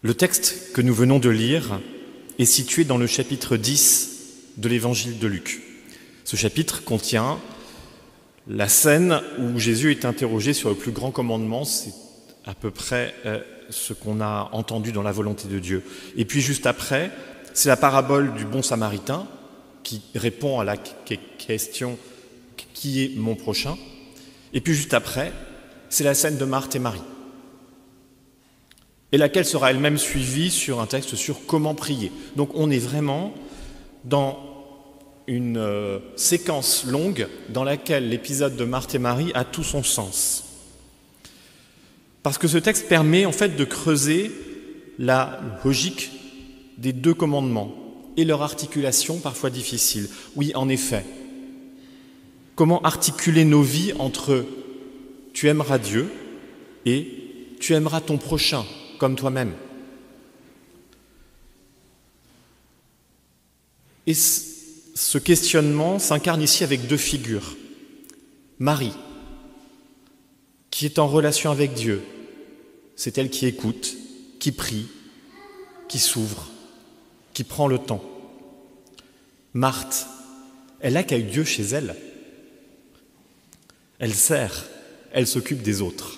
Le texte que nous venons de lire est situé dans le chapitre 10 de l'évangile de Luc. Ce chapitre contient la scène où Jésus est interrogé sur le plus grand commandement, c'est à peu près ce qu'on a entendu dans la volonté de Dieu. Et puis juste après, c'est la parabole du bon samaritain qui répond à la question « Qui est mon prochain ?» Et puis juste après, c'est la scène de Marthe et Marie, et laquelle sera elle-même suivie sur un texte sur comment prier. Donc on est vraiment dans une séquence longue dans laquelle l'épisode de Marthe et Marie a tout son sens. Parce que ce texte permet en fait de creuser la logique des deux commandements et leur articulation parfois difficile. Oui, en effet, comment articuler nos vies entre « tu aimeras Dieu » et « tu aimeras ton prochain » comme toi-même. Et ce questionnement s'incarne ici avec deux figures. Marie, qui est en relation avec Dieu, c'est elle qui écoute, qui prie, qui s'ouvre, qui prend le temps. Marthe, elle accueille Dieu chez elle. Elle sert, elle s'occupe des autres.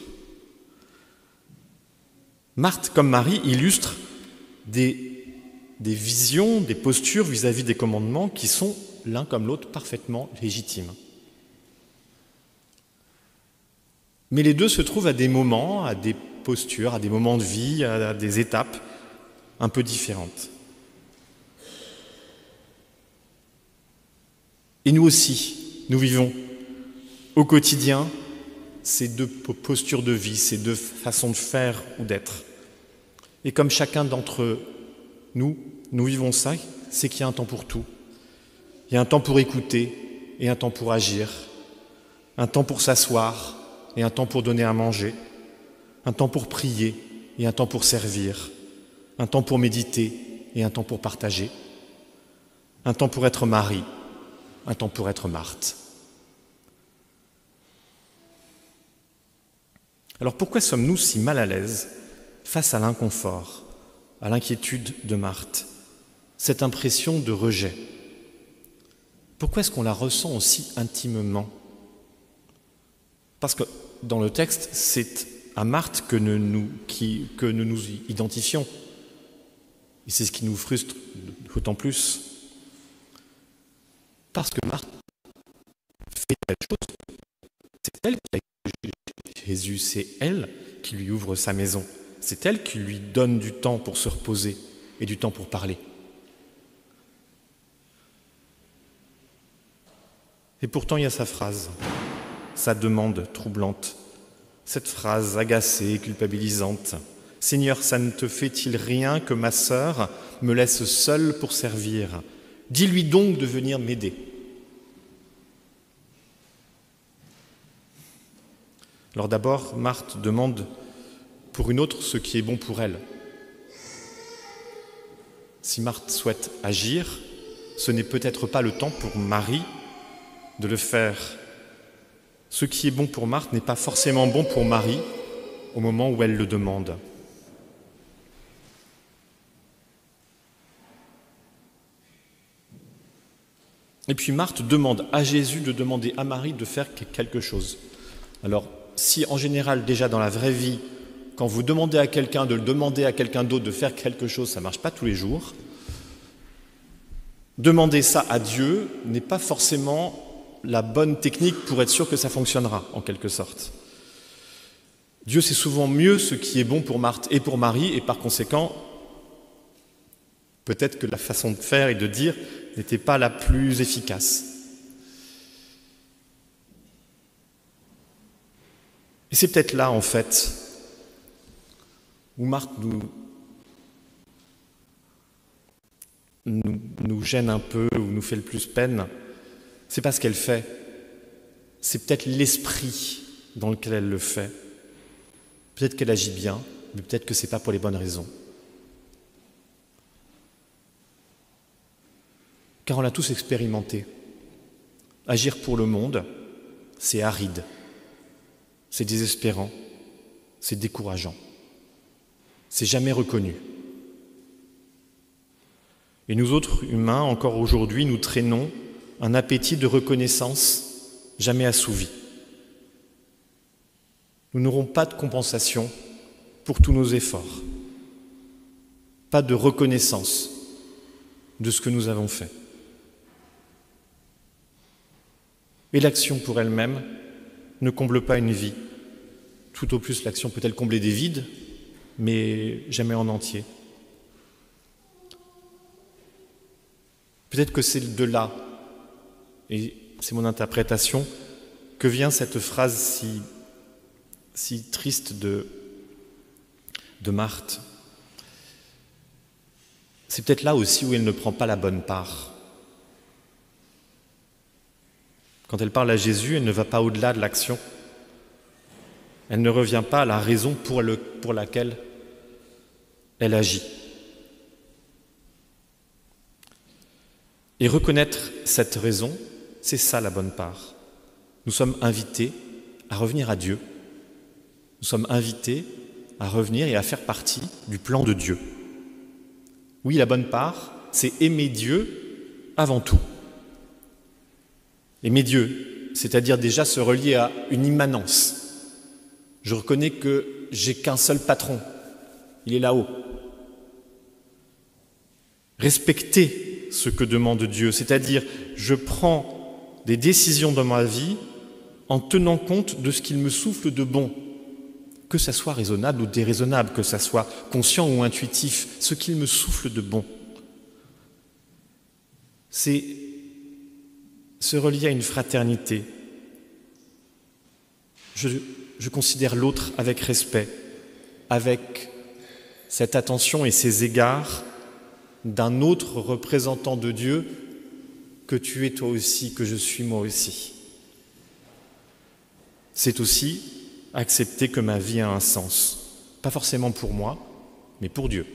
Marthe, comme Marie, illustre des visions, des postures vis-à-vis des commandements qui sont, l'un comme l'autre, parfaitement légitimes. Mais les deux se trouvent à des moments, à des postures, à des moments de vie, à des étapes un peu différentes. Et nous aussi, nous vivons au quotidien ces deux postures de vie, ces deux façons de faire ou d'être. Et comme chacun d'entre nous vivons ça, c'est qu'il y a un temps pour tout. Il y a un temps pour écouter et un temps pour agir, un temps pour s'asseoir et un temps pour donner à manger, un temps pour prier et un temps pour servir, un temps pour méditer et un temps pour partager, un temps pour être Marie, un temps pour être Marthe. Alors pourquoi sommes-nous si mal à l'aise face à l'inconfort, à l'inquiétude de Marthe, cette impression de rejet? Pourquoi est-ce qu'on la ressent aussi intimement? Parce que dans le texte, c'est à Marthe que nous nous identifions. Et c'est ce qui nous frustre d'autant plus. Parce que Marthe fait telle chose. C'est elle qui a Jésus, c'est elle qui lui ouvre sa maison. C'est elle qui lui donne du temps pour se reposer et du temps pour parler. Et pourtant, il y a sa phrase, sa demande troublante, cette phrase agacée, culpabilisante. « Seigneur, ça ne te fait-il rien que ma sœur me laisse seule pour servir? Dis-lui donc de venir m'aider. » Alors d'abord, Marthe demande pour une autre ce qui est bon pour elle. Si Marthe souhaite agir, ce n'est peut-être pas le temps pour Marie de le faire. Ce qui est bon pour Marthe n'est pas forcément bon pour Marie au moment où elle le demande. Et puis Marthe demande à Jésus de demander à Marie de faire quelque chose. Alors, si en général, déjà dans la vraie vie, quand vous demandez à quelqu'un de le demander à quelqu'un d'autre de faire quelque chose, ça ne marche pas tous les jours, demander ça à Dieu n'est pas forcément la bonne technique pour être sûr que ça fonctionnera, en quelque sorte. Dieu sait souvent mieux ce qui est bon pour Marthe et pour Marie, et par conséquent, peut-être que la façon de faire et de dire n'était pas la plus efficace. Et c'est peut-être là, en fait, où Marthe nous gêne un peu, ou nous fait le plus peine. C'est pas ce qu'elle fait, c'est peut-être l'esprit dans lequel elle le fait. Peut-être qu'elle agit bien, mais peut-être que c'est pas pour les bonnes raisons. Car on l'a tous expérimenté. Agir pour le monde, c'est aride. C'est désespérant, c'est décourageant, c'est jamais reconnu. Et nous autres humains, encore aujourd'hui, nous traînons un appétit de reconnaissance jamais assouvi. Nous n'aurons pas de compensation pour tous nos efforts, pas de reconnaissance de ce que nous avons fait. Et l'action pour elle-même ne comble pas une vie. Tout au plus, l'action peut-elle combler des vides, mais jamais en entier. Peut-être que c'est de là, et c'est mon interprétation, que vient cette phrase si triste de Marthe. C'est peut-être là aussi où elle ne prend pas la bonne part. Quand elle parle à Jésus, elle ne va pas au-delà de l'action. Elle ne revient pas à la raison pour laquelle elle agit. Et reconnaître cette raison, c'est ça la bonne part. Nous sommes invités à revenir à Dieu. Nous sommes invités à revenir et à faire partie du plan de Dieu. Oui, la bonne part, c'est aimer Dieu avant tout. Aimer Dieu, c'est-à-dire déjà se relier à une immanence. Je reconnais que j'ai qu'un seul patron, il est là-haut. Respecter ce que demande Dieu, c'est-à-dire je prends des décisions dans ma vie en tenant compte de ce qu'il me souffle de bon, que ça soit raisonnable ou déraisonnable, que ça soit conscient ou intuitif, ce qu'il me souffle de bon. C'est se relier à une fraternité. Je considère l'autre avec respect, avec cette attention et ces égards d'un autre représentant de Dieu que tu es toi aussi, que je suis moi aussi. C'est aussi accepter que ma vie a un sens, pas forcément pour moi, mais pour Dieu.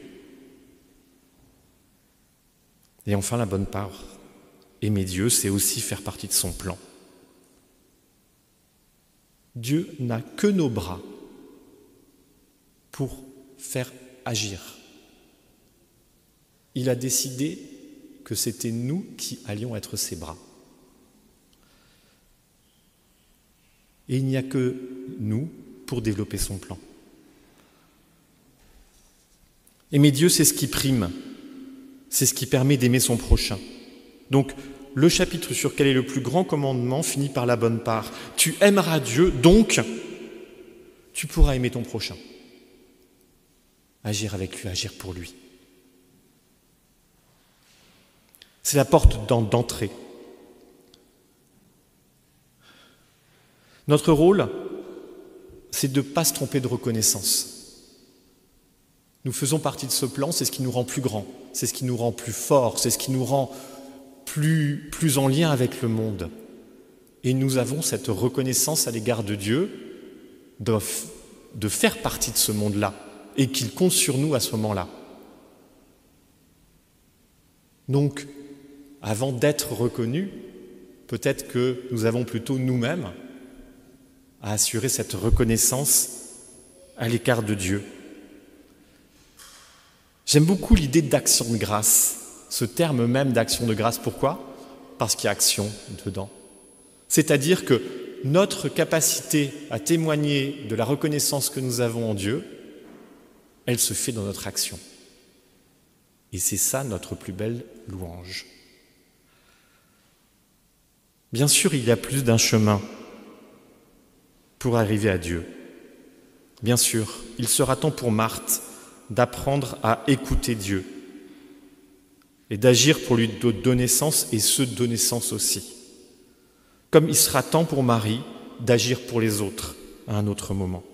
Et enfin, la bonne part, aimer Dieu, c'est aussi faire partie de son plan. Dieu n'a que nos bras pour faire agir. Il a décidé que c'était nous qui allions être ses bras. Et il n'y a que nous pour développer son plan. Aimer Dieu, c'est ce qui prime, c'est ce qui permet d'aimer son prochain. Donc, le chapitre sur quel est le plus grand commandement finit par la bonne part. Tu aimeras Dieu, donc tu pourras aimer ton prochain. Agir avec lui, agir pour lui. C'est la porte d'entrée. Notre rôle, c'est de ne pas se tromper de reconnaissance. Nous faisons partie de ce plan, c'est ce qui nous rend plus grands, c'est ce qui nous rend plus forts, c'est ce qui nous rend plus en lien avec le monde. Et nous avons cette reconnaissance à l'égard de Dieu de faire partie de ce monde-là et qu'il compte sur nous à ce moment-là. Donc, avant d'être reconnus, peut-être que nous avons plutôt nous-mêmes à assurer cette reconnaissance à l'égard de Dieu. J'aime beaucoup l'idée d'action de grâce, ce terme même d'action de grâce. Pourquoi ? Parce qu'il y a action dedans. C'est-à-dire que notre capacité à témoigner de la reconnaissance que nous avons en Dieu, elle se fait dans notre action. Et c'est ça notre plus belle louange. Bien sûr, il y a plus d'un chemin pour arriver à Dieu. Bien sûr, il sera temps pour Marthe d'apprendre à écouter Dieu et d'agir pour lui donner sens et se donner sens aussi. Comme il sera temps pour Marie d'agir pour les autres à un autre moment.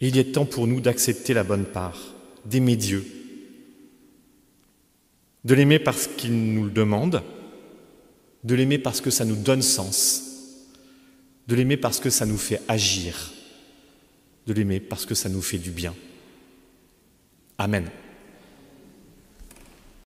Et il est temps pour nous d'accepter la bonne part, d'aimer Dieu, de l'aimer parce qu'il nous le demande, de l'aimer parce que ça nous donne sens, de l'aimer parce que ça nous fait agir, de l'aimer parce que ça nous fait du bien. Amen.